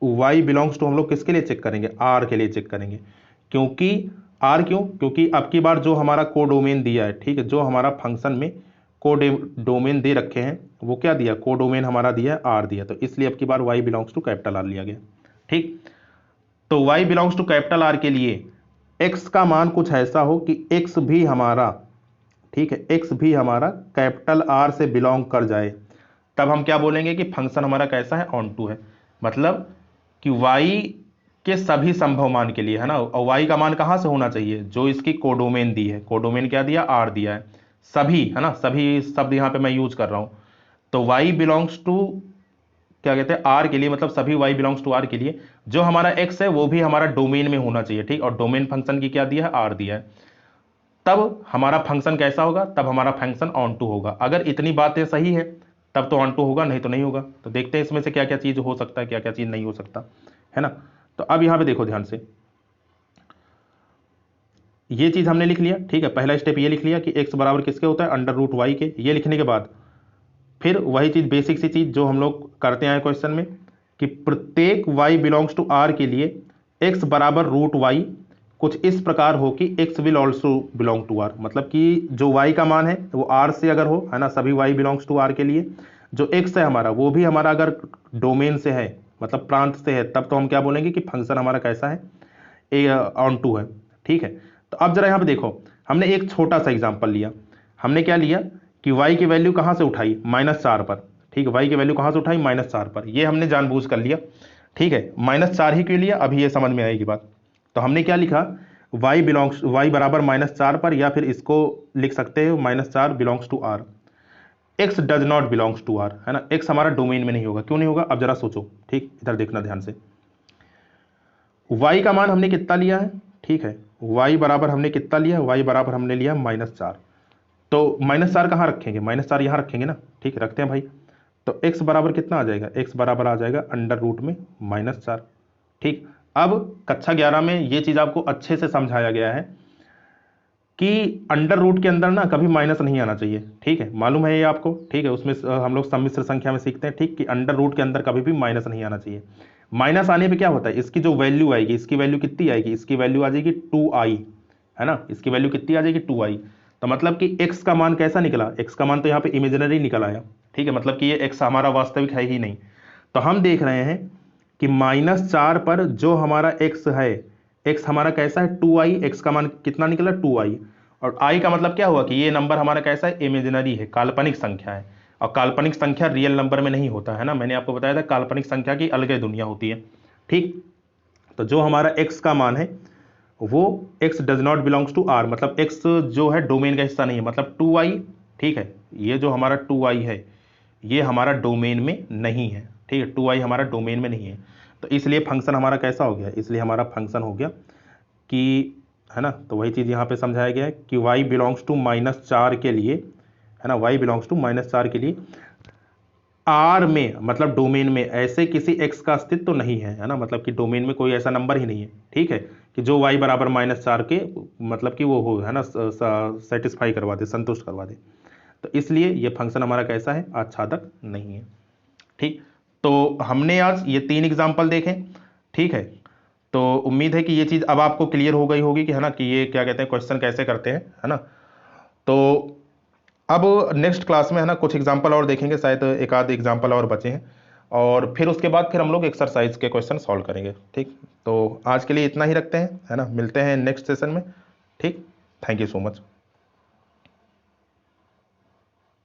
y बिलोंग्स टू हम लोग किसके लिए चेक करेंगे, r के लिए चेक करेंगे। क्योंकि r क्यों, क्योंकि अब की बार जो हमारा कोडोमेन दिया है, ठीक है, जो हमारा फंक्शन में कोडोमेन दे रखे हैं, वो क्या दिया, कोडोमेन हमारा दिया है r दिया, तो इसलिए अब की बार y belongs to capital R लिया गया। ठीक, तो y belongs to capital R के लिए x का मान कुछ ऐसा हो कि x भी हमारा, ठीक है, x भी हमारा कैपिटल R से बिलोंग कर जाए, तब हम क्या बोलेंगे कि फंक्शन हमारा कैसा है, ऑन टू है। मतलब कि y के सभी संभव मान के लिए, है ना। और y का मान कहां से होना चाहिए, जो इसकी कोडोमेन दी है, कोडोमेन क्या दिया, r दिया है, सभी, है ना, सभी शब्द यहां पे मैं यूज कर रहा हूं। तो y बिलोंग्स टू क्या कहते हैं, r के लिए, मतलब सभी y बिलोंग्स टू r के लिए जो हमारा x है वो भी हमारा डोमेन में होना चाहिए। ठीक, और डोमेन फंक्शन की क्या दिया है, r दिया है, तब हमारा फंक्शन कैसा होगा, तब हमारा फंक्शन ऑन टू होगा। अगर इतनी बातें सही है तब तो ऑन टू होगा, नहीं तो नहीं होगा। तो देखते हैं इसमें से क्या क्या चीज हो सकता है, क्या क्या चीज नहीं हो सकता, है ना। तो अब यहां पे देखो ध्यान से, ये चीज हमने लिख लिया। ठीक है, पहला स्टेप ये लिख लिया कि x बराबर किसके होता है, अंडर रूट वाई के। ये लिखने के बाद फिर वही चीज, बेसिक सी चीज जो हम लोग करते हैं क्वेश्चन में, कि प्रत्येक y बिलोंग्स टू r के लिए x बराबर रूट वाई कुछ इस प्रकार हो कि x will also belong to r। मतलब कि जो y का मान है वो r से अगर हो, है ना, सभी y बिलोंग्स टू r के लिए जो x है हमारा, वो भी हमारा अगर डोमेन से है, मतलब प्रांत से है, तब तो हम क्या बोलेंगे कि फंक्शन हमारा कैसा है, ऑन टू है। ठीक है, तो अब जरा यहाँ पे देखो, हमने एक छोटा सा एग्जांपल लिया। हमने क्या लिया कि y की वैल्यू कहाँ से उठाई, -4 पर। ठीक है, y की वैल्यू कहाँ से उठाई, -4 पर। ये हमने जानबूझ कर लिया। ठीक है, -4 ही क्यों लिया, अभी ये समझ में आएगी बात। तो हमने क्या लिखा, y बराबर -4 पर, या फिर इसको लिख सकते हो -4 belongs to r, x does not belongs to r, है ना। x हमारा डोमेन में नहीं होगा, क्यों नहीं होगा, अब जरा सोचो। ठीक, इधर देखना ध्यान से, y का मान हमने कितना लिया है, ठीक है, y बराबर हमने कितना लिया, y बराबर हमने लिया -4। तो -4 कहाँ रखेंगे, -4 यहाँ रखेंगे ना। ठीक है, रखते हैं भाई। तो x बराबर कितना आ जाएगा, x बराबर आ जाएगा अंडर रूट में -4। ठीक, अब कक्षा 11 में ये चीज आपको अच्छे से समझाया गया है कि अंडर रूट के अंदर ना कभी माइनस नहीं आना चाहिए। ठीक है, मालूम है ये आपको। ठीक है, उसमें हम लोग सम्मिश्र संख्या में सीखते हैं, ठीक, कि अंडर रूट के अंदर कभी भी माइनस नहीं आना चाहिए। माइनस आने पे क्या होता है, इसकी जो वैल्यू आएगी, इसकी वैल्यू कितनी आएगी, इसकी वैल्यू आ जाएगी 2i, है ना। इसकी वैल्यू कितनी आ जाएगी, 2i। तो मतलब कि x का मान कैसा निकला, x का मान तो यहाँ पे इमेजिनरी निकल आया। ठीक है, मतलब कि ये x हमारा वास्तविक है ही नहीं। तो हम देख रहे हैं कि -4 पर जो हमारा x है, x हमारा कैसा है, 2i, x का मान कितना निकला, 2i। और i का मतलब क्या हुआ कि ये नंबर हमारा कैसा है, इमेजिनरी है, काल्पनिक संख्या है। और काल्पनिक संख्या रियल नंबर में नहीं होता है ना, मैंने आपको बताया था काल्पनिक संख्या की अलग ही दुनिया होती है। ठीक, तो जो हमारा x का मान है वो x does not belongs to r, मतलब x जो है डोमेन का हिस्सा नहीं है, मतलब 2i। ठीक है, ये जो हमारा 2i है ये हमारा डोमेन में नहीं है। ठीक है, 2i हमारा डोमेन में नहीं है, तो इसलिए फंक्शन हमारा कैसा हो गया, इसलिए हमारा फंक्शन हो गया कि, है ना। तो वही चीज़ यहाँ पे समझाया गया है कि y बिलोंग्स टू -4 के लिए, है ना, y बिलोंग्स टू -4 के लिए r में, मतलब डोमेन में ऐसे किसी x का अस्तित्व तो नहीं है, है ना, मतलब कि डोमेन में कोई ऐसा नंबर ही नहीं है। ठीक है, कि जो y बराबर -4 के, मतलब कि वो हो, है ना, सेटिस्फाई करवा दे, संतुष्ट करवा दे। तो इसलिए ये फंक्शन हमारा कैसा है, आच्छादक नहीं है। ठीक, तो हमने आज ये 3 एग्जाम्पल देखे। ठीक है, तो उम्मीद है कि ये चीज़ अब आपको क्लियर हो गई होगी कि, है ना, कि ये क्या कहते हैं, क्वेश्चन कैसे करते हैं, है ना। तो अब नेक्स्ट क्लास में, है ना, कुछ एग्जाम्पल और देखेंगे, शायद एक आध एग्जाम्पल और बचे हैं, और फिर उसके बाद फिर हम लोग एक्सरसाइज के क्वेश्चन सॉल्व करेंगे। ठीक, तो आज के लिए इतना ही रखते हैं, है ना, मिलते हैं नेक्स्ट सेशन में। ठीक, थैंक यू सो मच।